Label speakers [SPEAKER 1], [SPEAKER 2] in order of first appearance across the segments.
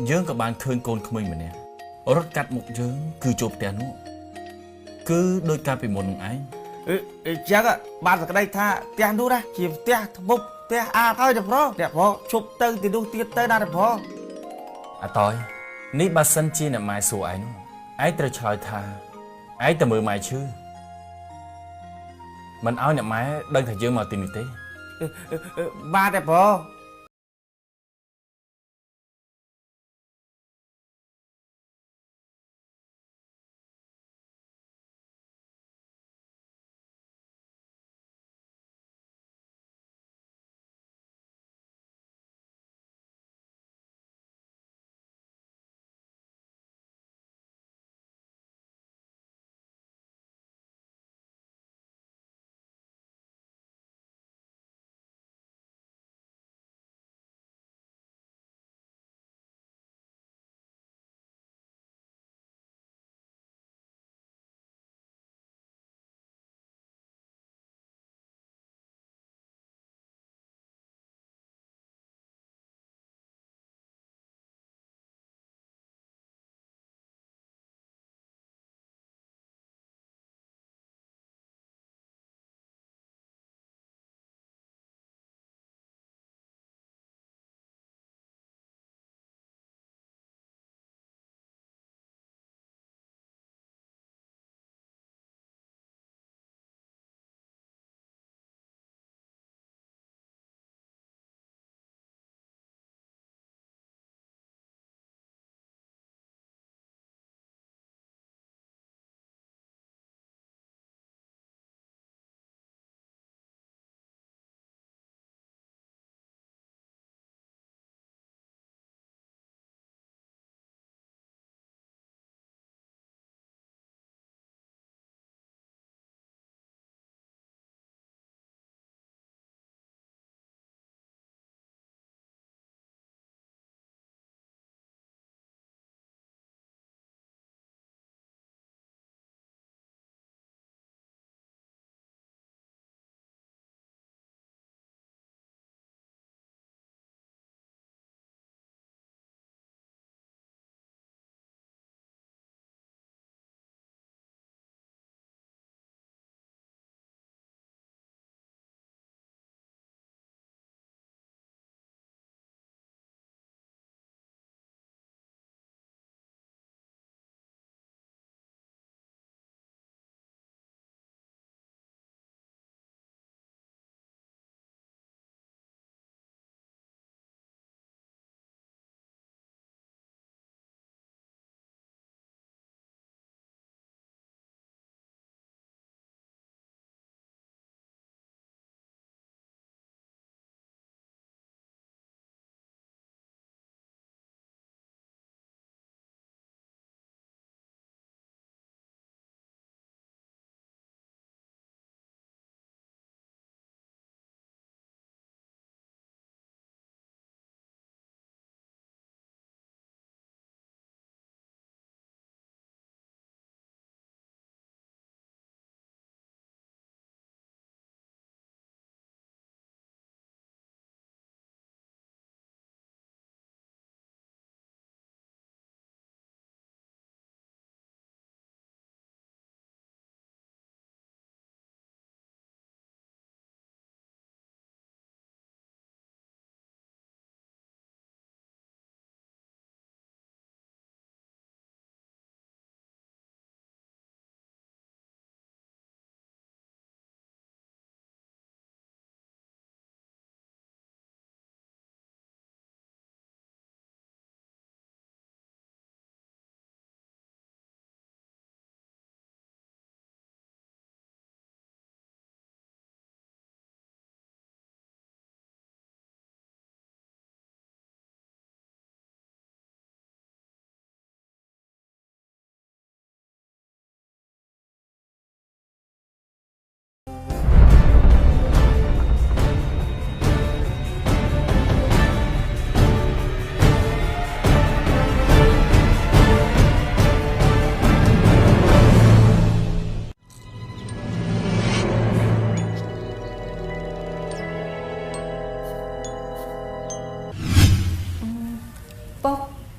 [SPEAKER 1] យើងក៏បានឃើញកូនក្មេងម្នាក់រត់កាត់មុខយើងគឺចូលផ្ទះនោះគឺដោយការពីមុននឹងឯង
[SPEAKER 2] ចឹងបានសក្តីថាផ្ទះនោះណាជាផ្ទះថ្មផ្ទះអាហើយតែប្រុសអ្នកប្រុសឈប់ទៅទីនោះទៀតទៅណាតែប្រុស
[SPEAKER 1] អាតយនេះបើសិនជាអ្នកម៉ែសួរឯងនោះឯងត្រូវឆ្លើយថាឯងតែមើលម៉ែឈឺមិនឲ្យអ្នកម៉ែដឹងថាយើងមកទីនេះទេ
[SPEAKER 2] បាទតែប្រុស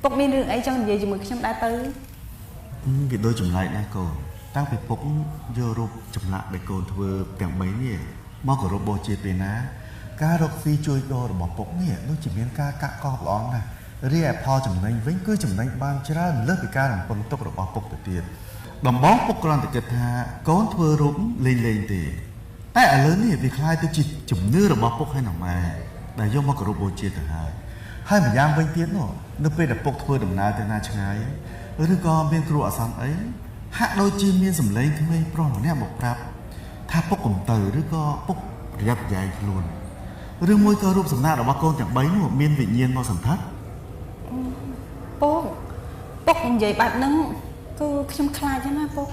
[SPEAKER 3] Bốc mi đường ấy trong gì mực trong đã tới.
[SPEAKER 2] Việc đôi chùm lại nè cô. Tăng phải bốc vô rụp chùm lại để cô thưa tiếng mấy nè. Mò của rụp bồ chê bê ná. Cá rốc phi chui đô rồi bỏ bốc nè. Nó chỉ miễn cá cạ cọp lón nè. Ria pho chùm nành vĩnh cứ chùm nành ban chứ ra lớp bị cá làm bông tốc rồi bỏ bốc từ tiền. Đồng bóng bốc còn từ kết hạ. Có thưa rụp lên lên tì. Tại ở lớn nè vì khai tôi chỉ chùm nưa rồi bỏ bốc hay nằm mà. Đại vô mò của rụp bồ chê từ hai. Hai mà giam vinh tiến nọ. Nó bê đã bốc thưa đầm ná tên na chẳng ai. Ở đứa con bên cựu ở xóm ấy. Hạ đôi chim miên sầm lấy thì mây pro nó nè bọc rạp. Tha bốc cùng từ đứa con bốc rạp dài luôn. Rương môi cơ rụp sầm na đã bác con chẳng bấy một miên vị nhiên mau sầm thắt.
[SPEAKER 3] Bốc bốc vậy bạn nâng cứ trong khai cho nó bốc.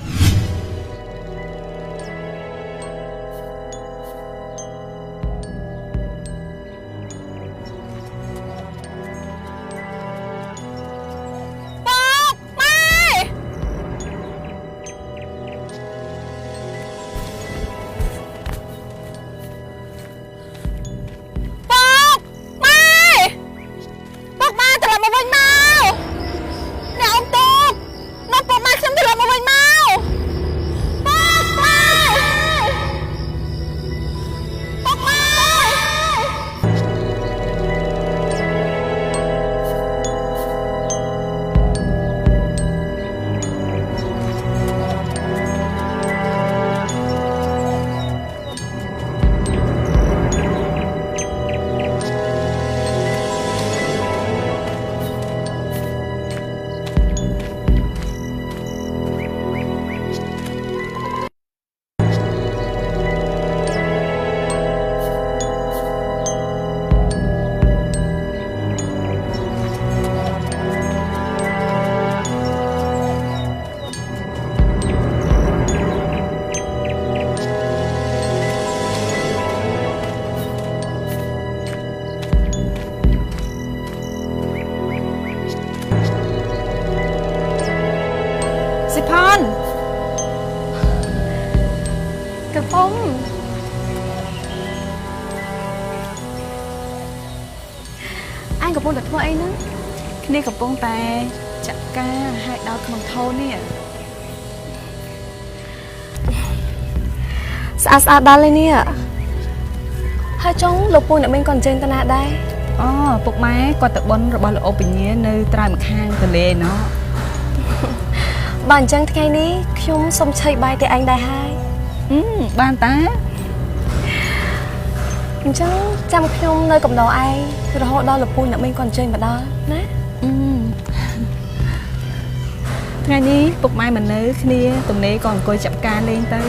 [SPEAKER 3] Anh gặp được thôi nữa. Khi gặp bông tài chặt ca hai đau bằng thô nè.
[SPEAKER 4] Sao đau lên nè. Hai trong lục buồn ở bên còn trên ta nạ đây.
[SPEAKER 3] Bục máy qua tự bón rồi bao lỗ bình nhé nơi trai một khang từ lề nó.
[SPEAKER 4] Bạn chẳng thay ní chúng xong chơi bài thì anh đại hai.
[SPEAKER 3] Ban tá.
[SPEAKER 4] Chẳng chăm không nơi cầm đầu ai rồi họ đo lục buồn ở bên còn trên mà đo nè.
[SPEAKER 3] Ngày ní bục máy mình nơi kia tụi này còn coi chậm ca lên tới.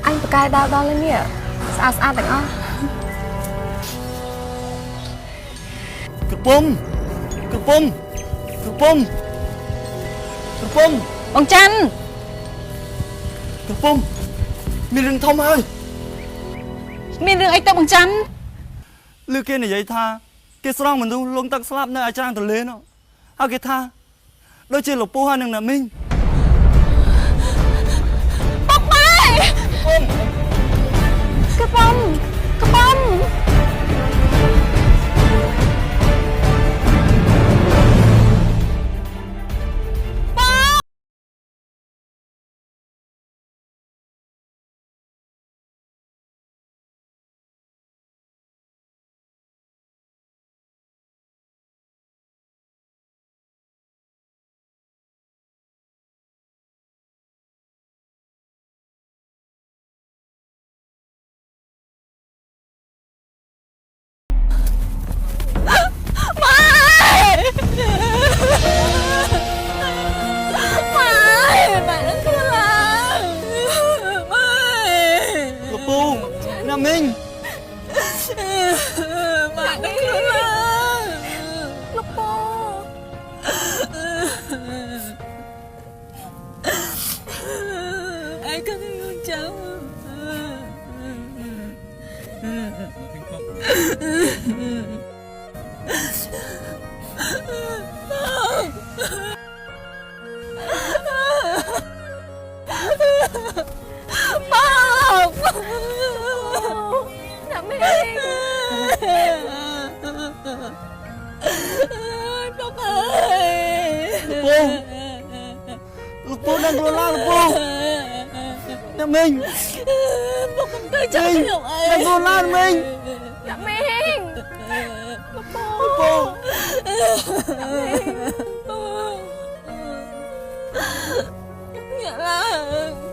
[SPEAKER 4] Anh bật cài đo lên nè. Sao tặng ó.
[SPEAKER 2] Cực bông.
[SPEAKER 3] Ông Chanh.
[SPEAKER 2] Cực bông. Mình rừng thông ơi.
[SPEAKER 3] Mình rừng ấy tao bằng Chanh.
[SPEAKER 2] Lưu kia này vậy tha. Cái song mình tu luôn tắc slap nơi ai trang từ lên nó. Hao cái tha. Đôi chơi lục bố hai nâng là mình.
[SPEAKER 4] Bọc mày. Cực bông.
[SPEAKER 2] Minh.
[SPEAKER 4] Bạn đừng khóc là Lục bố.
[SPEAKER 3] Ai có thương cháu.
[SPEAKER 4] Bố.
[SPEAKER 5] ខ្លួនឡើងពូអ្នកមីង
[SPEAKER 3] ពុកកុំទៅចាប់ខ្ញុំអី
[SPEAKER 5] អ្នកខ្លួនឡើងមីង
[SPEAKER 3] អ្នកមីងពូ
[SPEAKER 5] ពូ
[SPEAKER 3] អ្នកឡើង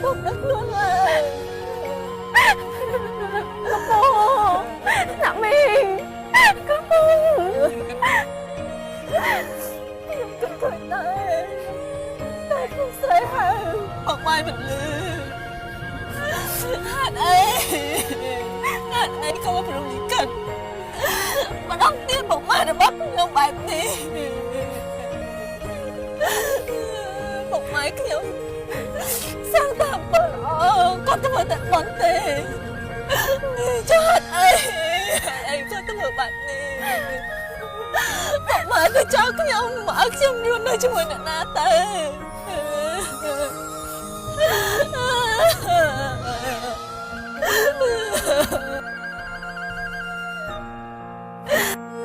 [SPEAKER 3] ពុកដឹកខ្លួនឡើងពូអ្នកមីងកពូខ្ញុំគិតឃើញដែរតែខ្ញុំស្រែកហៅអอกបាយមិនលឺហេតុអីក៏មកព្រមនេះកិនម្ដងទៀតពុកម៉ែរបស់ខ្ញុំបែបនេះពុកម៉ែខ្ញុំសាំងតាមពលគាត់ធ្វើតែបន់ទេចុះហេតុអីគាត់ធ្វើបែបនេះពុកម៉ែទៅចោលខ្ញុំមកឲ្យខ្ញុំរស់នៅជាមួយអ្នកណាទៅ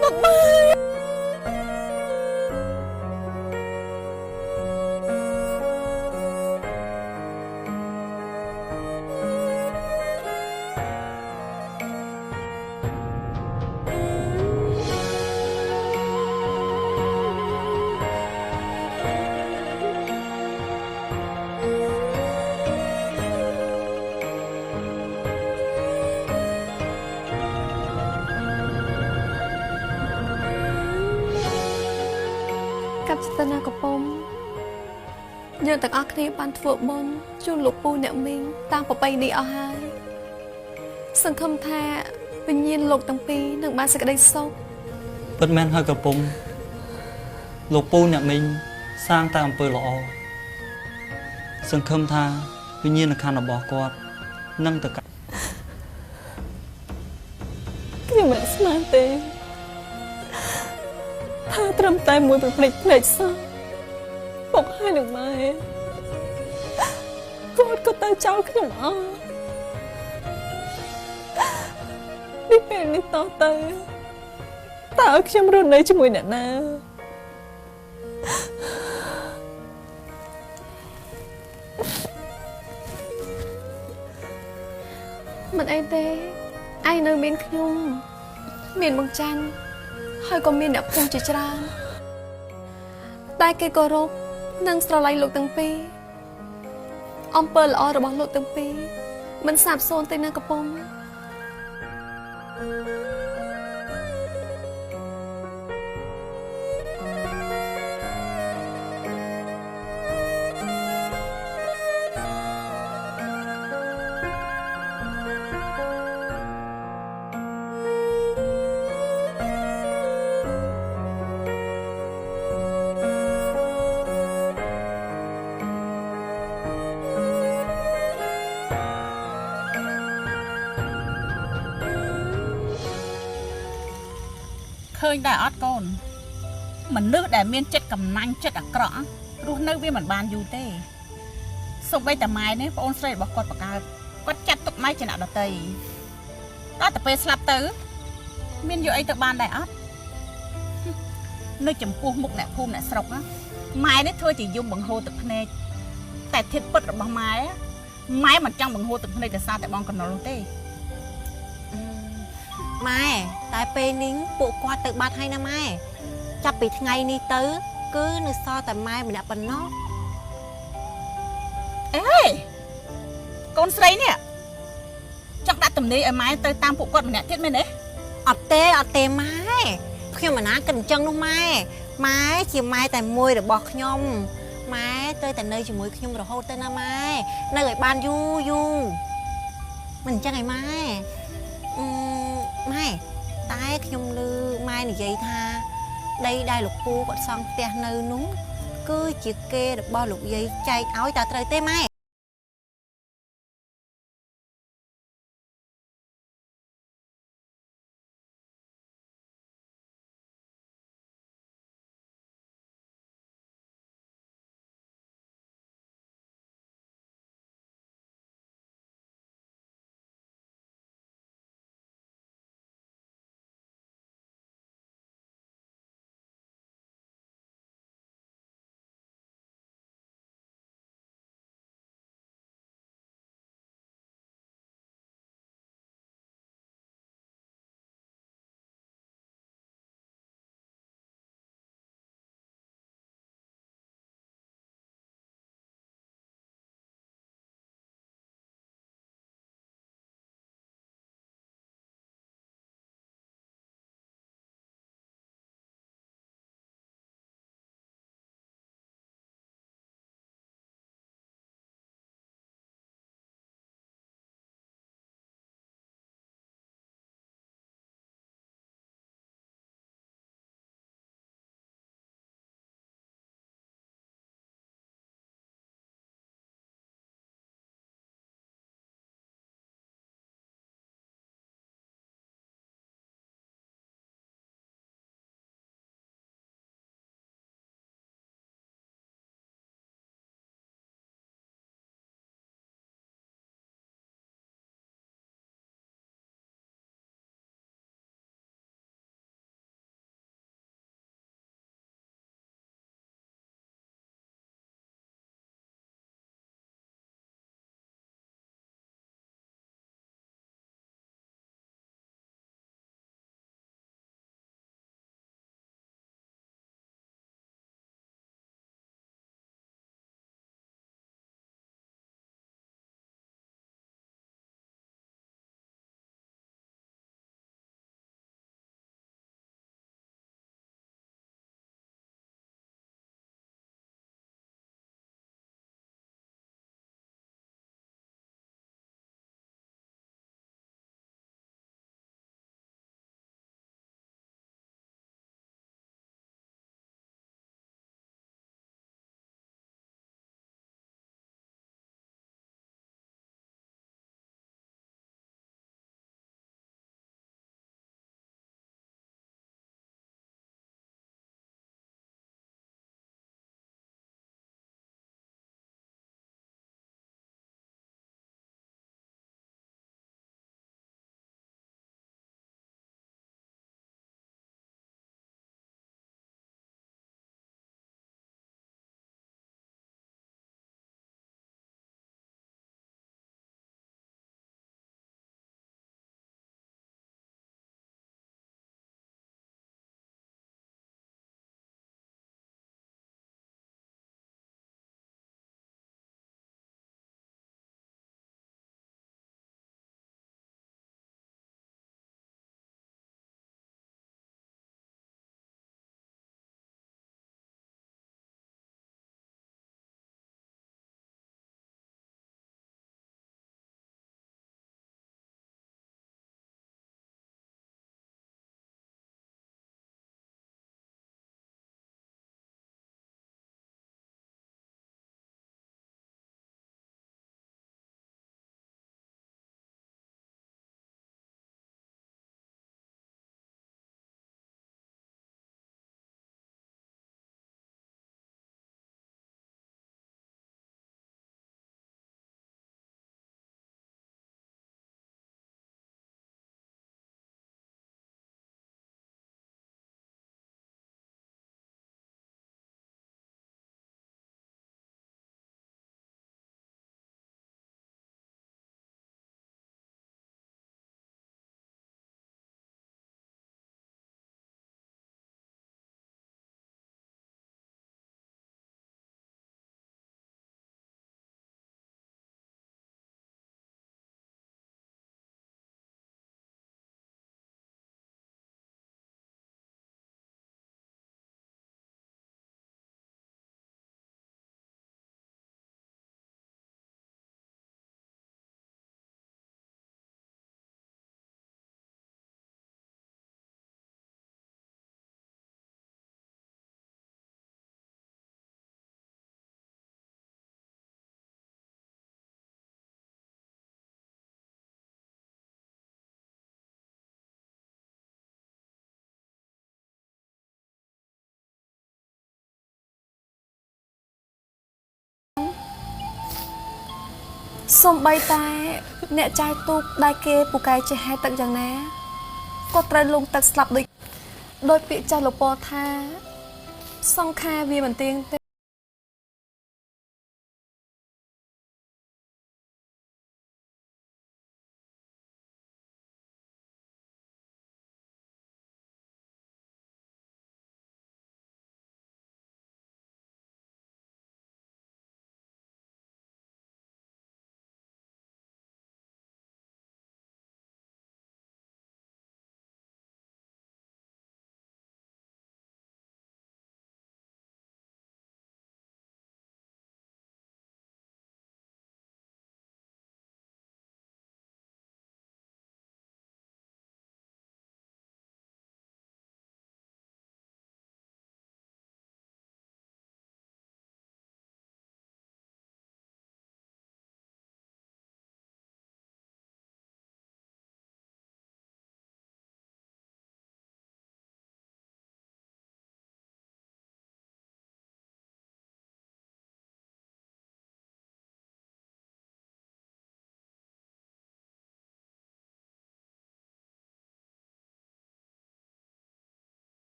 [SPEAKER 3] ពុកម៉ែ
[SPEAKER 4] កាប់ចិត្តណាកំពុំយើងទាំងអស់គ្នាបានធ្វើបុណ្យជូនលោកពូអ្នកមីងតាមប្រពៃណីអស់ហើយសង្ឃឹមថាវិញ្ញាណលោកទាំងពីរនឹងបានសេចក្តីសុខ
[SPEAKER 5] ពិតមែនហើយកំពុំលោកពូអ្នកមីងសាងតែអំពើល្អសង្ឃឹមថាវិញ្ញាណក្ខន្ធរបស់គាត់នឹងទៅកាន់
[SPEAKER 3] ខ្ញុំមិនស្មានទេថាត្រឹមតែមួយប្រភ្លេចភ្លេចសោះពុកហើយនឹងម៉ែគាត់ក៏ទៅចោលខ្ញុំអស់នេះពេលនេះតទៅតើឲ្យខ្ញុំរស់នៅជាមួយអ្នកណា
[SPEAKER 4] មិនអីទេឯងនៅមានខ្ញុំមានបងច័ន្ទហើយក៏មានអ្នកភូមិជាច្រើនតែគេគោរពនិងស្រឡាញ់លោកទាំងពីរអំពើល្អរបស់លោកទាំងពីរមិនសាបសូន្យទេណាកំពុំ
[SPEAKER 6] ឃើញដែរអត់កូនមនុស្សដែលមានចិត្តកំណាញ់ចិត្តអាក្រក់រស់នៅវាមិនបានយូរទេសូម្បីតែម៉ែនេះប្អូនស្រីរបស់គាត់បកើតគាត់ចាត់ទុកម៉ែជាអ្នកដទៃដល់តែពេលស្លាប់ទៅមានយកអីទៅបានដែរអត់នៅចំពោះមុខអ្នកភូមិអ្នកស្រុកម៉ែនេះធ្វើជាយំបង្ហូរទឹកភ្នែកតែធៀបពិតរបស់ម៉ែមិនចង់បង្ហូរទឹកភ្នែកដោយសារតែបងកណ្ដុលនោះទេ
[SPEAKER 7] ម៉ែតែពេលនេះពួកគាត់ទៅបាត់ហើយណាម៉ែចាប់ពីថ្ងៃនេះទៅគឺនៅសល់តែម៉ែម្នាក់ប៉ុណ្ណោះ
[SPEAKER 6] អេកូនស្រីនេះចង់ដាក់ទំនាយឲ្យម៉ែទៅតាមពួកគាត់ម្នាក់ទៀតមែនទេ
[SPEAKER 7] អត់ទេម៉ែខ្ញុំមិនណាគិតអញ្ចឹងនោះម៉ែម៉ែជាម៉ែតែមួយរបស់ខ្ញុំម៉ែទៅតែនៅជាមួយខ្ញុំរហូតទៅណាម៉ែនៅឲ្យបានយូរមិនអញ្ចឹងឯម៉ែម៉ែតែខ្ញុំឮម៉ែនិយាយថាដីដែលលោកពូគាត់សង់ផ្ទះនៅនោះគឺជាគេរបស់លោកយាយចែកឲ្យតើត្រូវទេម៉ែ
[SPEAKER 4] សំបីតែអ្នកចៅទូកដែលគេពូកែចេះហែទឹកយ៉ាងណាក៏ត្រូវលងទឹកស្លាប់ដោយពាក្យចាស់លោកពោថាសង្ខារវាមិនទៀងទេ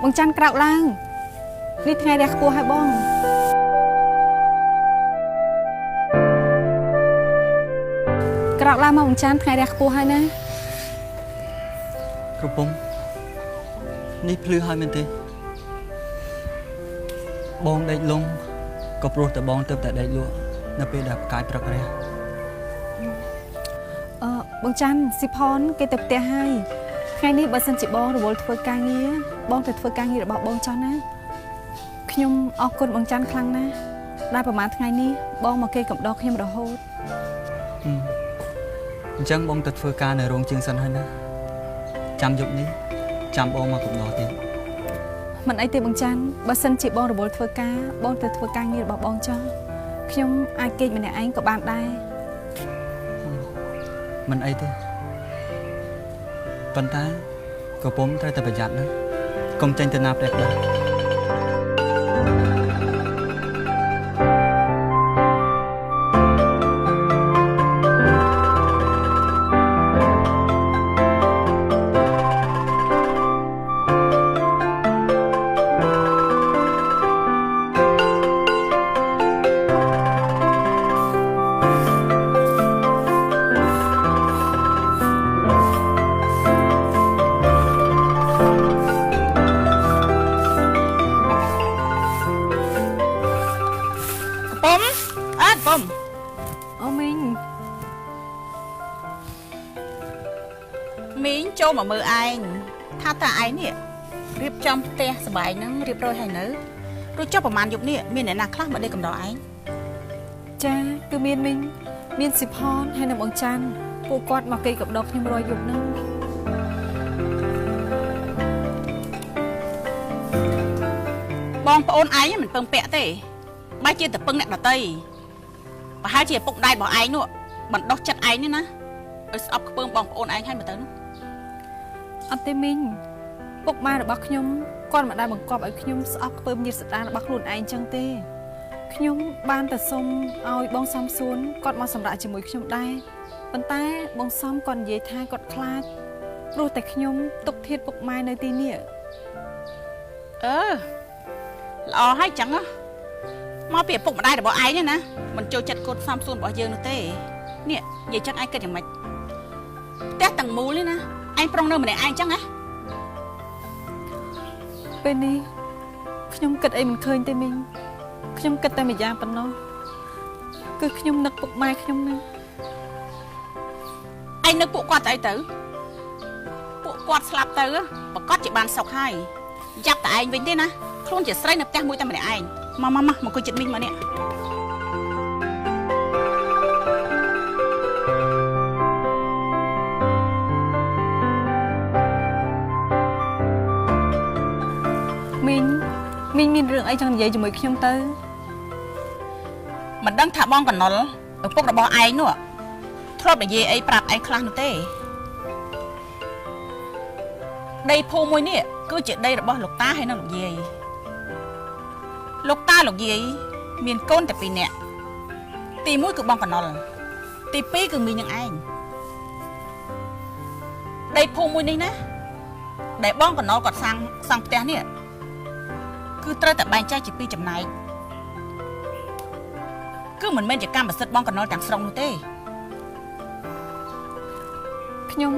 [SPEAKER 4] បងច័ន្ទក្រោកឡើងនេះថ្ងៃរះខ្ពស់ហើយបងក្រោកឡើងមកបងច័ន្ទថ្ងៃរះខ្ពស់ហើយណា
[SPEAKER 5] ក្រពុំនេះភ្លឺហើយមែនទេបងដេកលងក៏ព្រោះតែបងទៅតែដេកលក់នៅពេលដែលផ្កាយព្រឹករះ
[SPEAKER 4] បងច័ន្ទស៊ីផនគេទៅផ្ទះហើយថ្ងៃនេះបើសិនជាបងរវល់ធ្វើការងារបងទៅធ្វើការងាររបស់បងចោះណាខ្ញុំអរគុណបងច័ន្ទខ្លាំងណាស់ដែលប្រហែលថ្ងៃនេះបងមកគេកំដរខ្ញុំរហូត
[SPEAKER 5] អញ្ចឹងបងទៅធ្វើការនៅរោងជាងសិនហើយណាចាំយប់នេះចាំបងមកកំដរទៀត
[SPEAKER 4] មិនអីទេបងច័ន្ទបើសិនជាបងរវល់ធ្វើការបងទៅធ្វើការងាររបស់បងចោះខ្ញុំអាចគេចម្នាក់ឯងក៏បានដែរ
[SPEAKER 5] មិនអីទេប៉ុន្តែក៏ពុំត្រូវតែប្រយ័ត្នណាកុំចេញទៅណាផ្ដេសផ្ដាស់
[SPEAKER 4] មីង
[SPEAKER 6] មីងចូលមកមើលឯងថាតើឯងនេះរៀបចំផ្ទះសបាយហ្នឹងរៀបរយហើយនៅរួចចុះប្រហែលយប់នេះមានអ្នកណាខ្លះមកដេកកំដរឯង
[SPEAKER 4] ចាគឺមានមីងមានសិផនហើយនឹងបងច័ន្ទពួកគាត់មកគេកំដរខ្ញុំរយយប់ហ្នឹង
[SPEAKER 6] បងប្អូនឯងមិនពឹងពាក់ទេបើជាតែពឹងអ្នកដតីប្រហែលជាឪពុកម្ដាយរបស់ឯងនោះបណ្ដោះចិត្តឯងនេះណាឲ្យស្អប់ខ្ពើមបងប្អូនឯងហើយមើលទៅនោះ
[SPEAKER 4] អត់ទេមីងពុកម៉ែរបស់ខ្ញុំគាត់មិនដែលបង្កប់ឲ្យខ្ញុំស្អប់ខ្ពើមញាតិសន្តានរបស់ខ្លួនឯងចឹងទេខ្ញុំបានតែសុំឲ្យបងសំសួនគាត់មកសម្រាប់ជាមួយខ្ញុំដែរប៉ុន្តែបងសំគាត់និយាយថាគាត់ខ្លាចព្រោះតែខ្ញុំទុកធៀបពុកម៉ែនៅទីនេះ
[SPEAKER 6] ល្អហើយចឹងមកពីឪពុកម្ដាយរបស់ឯងណាមិនចូលចិត្តកូនសំសួនរបស់យើងនោះទេនេះនិយាយចឹងឯងគិតយ៉ាងម៉េចផ្ទះទាំងមូលនេះណាឯងប្រុងនៅម្នាក់ឯងចឹងណា
[SPEAKER 4] ពេលនេះខ្ញុំគិតអីមិនឃើញទេមីងខ្ញុំគិតតែម្យ៉ាងប៉ុណ្ណោះគឺខ្ញុំនឹកពុកម៉ែខ្ញុំណា
[SPEAKER 6] ឯងនឹកពួកគាត់ទៅអីទៅពួកគាត់ស្លាប់ទៅប្រកាសជាបានសុខហើយចាប់តែឯងវិញទេណាខ្លួនជាស្រីនៅផ្ទះមួយតែម្នាក់ឯងមកអង្គុយចិត្តមីងមកនេះ
[SPEAKER 4] មីងមានរឿងអីចង់និយាយជាមួយខ្ញុំទៅ
[SPEAKER 6] មិនដឹងថាបងកណុលឪពុករបស់ឯងនោះធ្លាប់និយាយអីប្រាប់ឯងខ្លះនោះទេដីភូមិមួយនេះគឺជាដីរបស់លោកតាហើយនិងលោកយាយលោកតាលោកយាយមានកូនតែ2នាក់ទី1គឺបងកណុលទី2គឺមីងនឹងឯងដីភូមិមួយនេះណាដែលបងកណុលគាត់សាងផ្ទះនេះគឺត្រូវតែបែងចែកជា2ចំណែកគឺមិនមែនជាកម្មសិទ្ធិបងកណុលទាំងស្រុងនោះទេ
[SPEAKER 4] ខ្ញុំ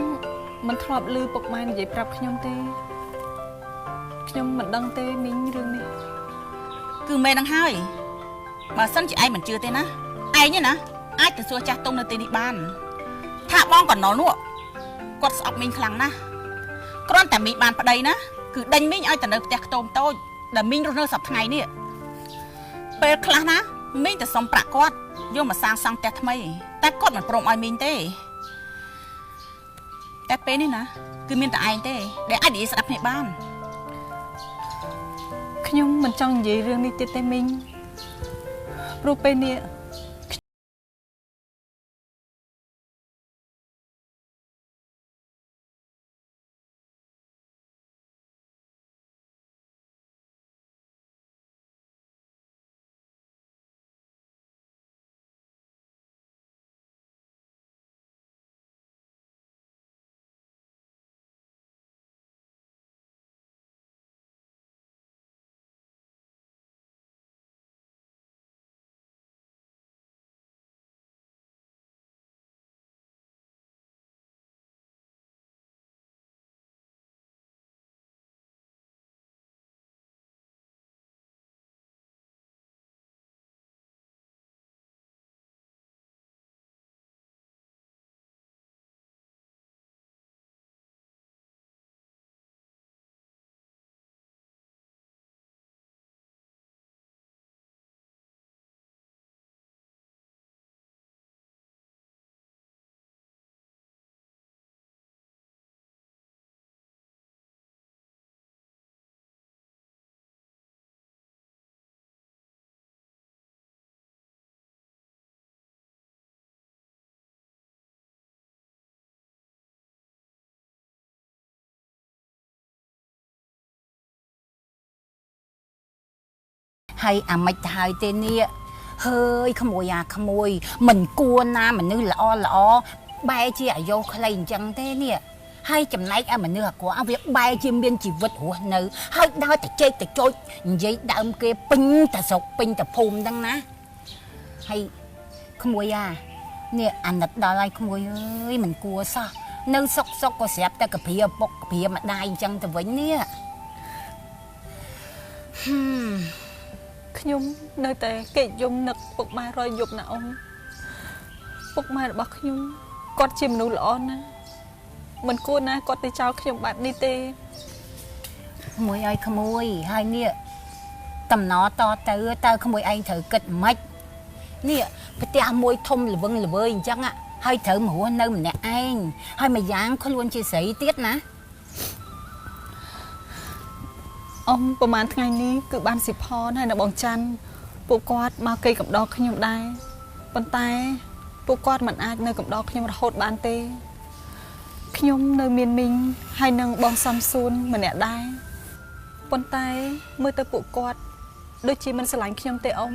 [SPEAKER 4] មិនធ្លាប់ឮពុកម៉ែនិយាយប្រាប់ខ្ញុំទេខ្ញុំមិនដឹងទេមីងរឿងនេះ
[SPEAKER 6] គឺមែននឹងហើយបើសិនជាឯងមិនជឿទេណាឯងនេះណាអាចទៅសួរចាស់ទុំនៅទីនេះបានថាបងកណុលនោះគាត់ស្អប់មីងខ្លាំងណាស់គ្រាន់តែមីងបានប្តីណាគឺដេញមីងឲ្យទៅនៅផ្ទះខ្ទមតូចដែលមីងរស់នៅសប្តាហ៍ថ្ងៃនេះពេលខ្លះណាមីងទៅសុំប្រាក់គាត់យកមកសាងសង់ផ្ទះថ្មីតែគាត់មិនព្រមឲ្យមីងទេតែពេលនេះណាគឺមានតែឯងទេដែលអាចនិយាយស្ដាប់គ្នាបាន
[SPEAKER 4] ខ្ញុំមិនចង់និយាយរឿងនេះទៀតទេមីងព្រោះពេលនេះ
[SPEAKER 8] ហើយអាមិនទៅហើយទេនេះហើយក្មួយអាក្មួយមិនគួរណាមនុស្សល្អបែរជាអាយុខ្លីអញ្ចឹងទេនេះហើយចំណែកឲ្យមនុស្សអាក្រក់វាបែរជាមានជីវិតរស់នៅហើយដើរតែជែកតែចុចនិយាយដើមគេពេញតែស្រុកពេញតែភូមិហ្នឹងណាហើយក្មួយអានេះអាណិតដល់ហើយក្មួយអើយមិនគួរសោះនៅសុកក៏ស្រាប់តែកព្រាឪពុកកព្រាម្ដាយអញ្ចឹងទៅវិញនេះ
[SPEAKER 4] ខ្ញុំនៅតែគេយំនឹកពុកម៉ែរយយប់ណាអូន
[SPEAKER 3] ពុកម៉ែរបស់ខ្ញុំគាត់ជាមនុស្សល្អណាស់មិនគួរណាគាត់ទៅចោលខ្ញុំបែបនេះទេ
[SPEAKER 8] ក្មួយឲ្យក្មួយហើយនេះតំណតទៅក្មួយឯងត្រូវគិតម៉េចនេះផ្ទះមួយធំល្វឹងល្វើយអញ្ចឹងហើយត្រូវមករស់នៅម្នាក់ឯងហើយម្យ៉ាងខ្លួនជាស្រីទៀតណា
[SPEAKER 3] អ៊ំប្រហែលថ្ងៃនេះគឺបានសិផនហើយនៅបងច័ន្ទពួកគាត់មកកេរកំដរខ្ញុំដែរប៉ុន្តែពួកគាត់មិនអាចនៅកំដរខ្ញុំរហូតបានទេខ្ញុំនៅមានមីងហើយនឹងបងសំសួនម្នាក់ដែរប៉ុន្តែមើលទៅពួកគាត់ដូចជាមិនស្រឡាញ់ខ្ញុំទេអ៊ំ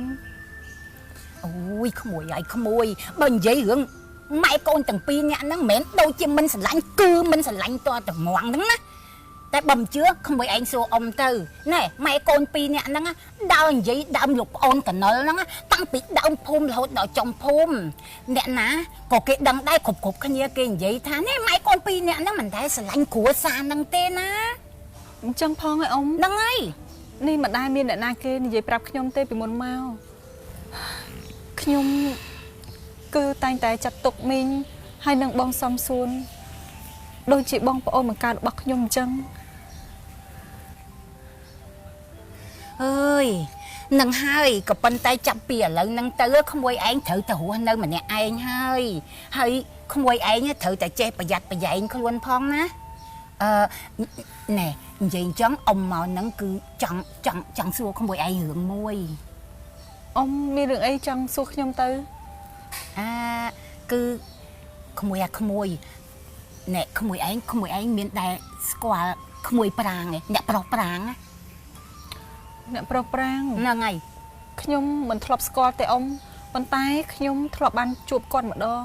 [SPEAKER 8] អូយក្មួយឲ្យក្មួយបើនិយាយរឿងម៉ែកូនទាំងពីរនាក់ហ្នឹងមិនមែនដូចជាមិនស្រឡាញ់គឺមិនស្រឡាញ់តតែមងហ្នឹងណាតែបើមិនជឿក្មួយឯងសួរអ៊ំទៅណែម៉ែកូនពីរនាក់ហ្នឹងដើរនិយាយដើមលោកប្អូនកណុលហ្នឹងតាំងពីដើមភូមិរហូតដល់ចុងភូមិអ្នកណាក៏គេដឹងដែរគ្រប់គ្នាគេនិយាយថានេះម៉ែកូនពីរនាក់ហ្នឹងមិនដែលស្រឡាញ់គ្រួសារហ្នឹងទេណា
[SPEAKER 3] អញ្ចឹងផងឯអ៊ំ
[SPEAKER 8] ហ្នឹងហើយ
[SPEAKER 3] នេះមិនដែលមានអ្នកណាគេនិយាយប្រាប់ខ្ញុំទេពីមុនមកខ្ញុំគឺតែងតែចាត់ទុកមីងហើយនឹងបងសំសួនដូចជាបងប្អូនបង្កើតរបស់ខ្ញុំអញ្ចឹង
[SPEAKER 8] អើយនឹងហើយក៏ប៉ុន្តែចាប់ពីឥឡូវហ្នឹងទៅក្មួយឯងត្រូវតែរស់នៅម្នាក់ឯងហើយក្មួយឯងត្រូវតែចេះប្រយ័ត្នប្រយែងខ្លួនផងណាណែនិយាយអញ្ចឹងអ៊ំមកហ្នឹងគឺចង់សួរក្មួយឯងរឿងមួយ
[SPEAKER 3] អ៊ំមានរឿងអីចង់សួរខ្ញុំទៅ
[SPEAKER 8] គឺក្មួយណែក្មួយឯងមានដែលស្គាល់ក្មួយប្រាងឯងអ្នកប្រុសប្រាង
[SPEAKER 3] អ្នកប្រុសប្រាំង
[SPEAKER 8] ហ្នឹងហើយ
[SPEAKER 3] ខ្ញុំមិនធ្លាប់ស្គាល់ទេអ៊ំប៉ុន្តែខ្ញុំធ្លាប់បានជួបគាត់ម្ដង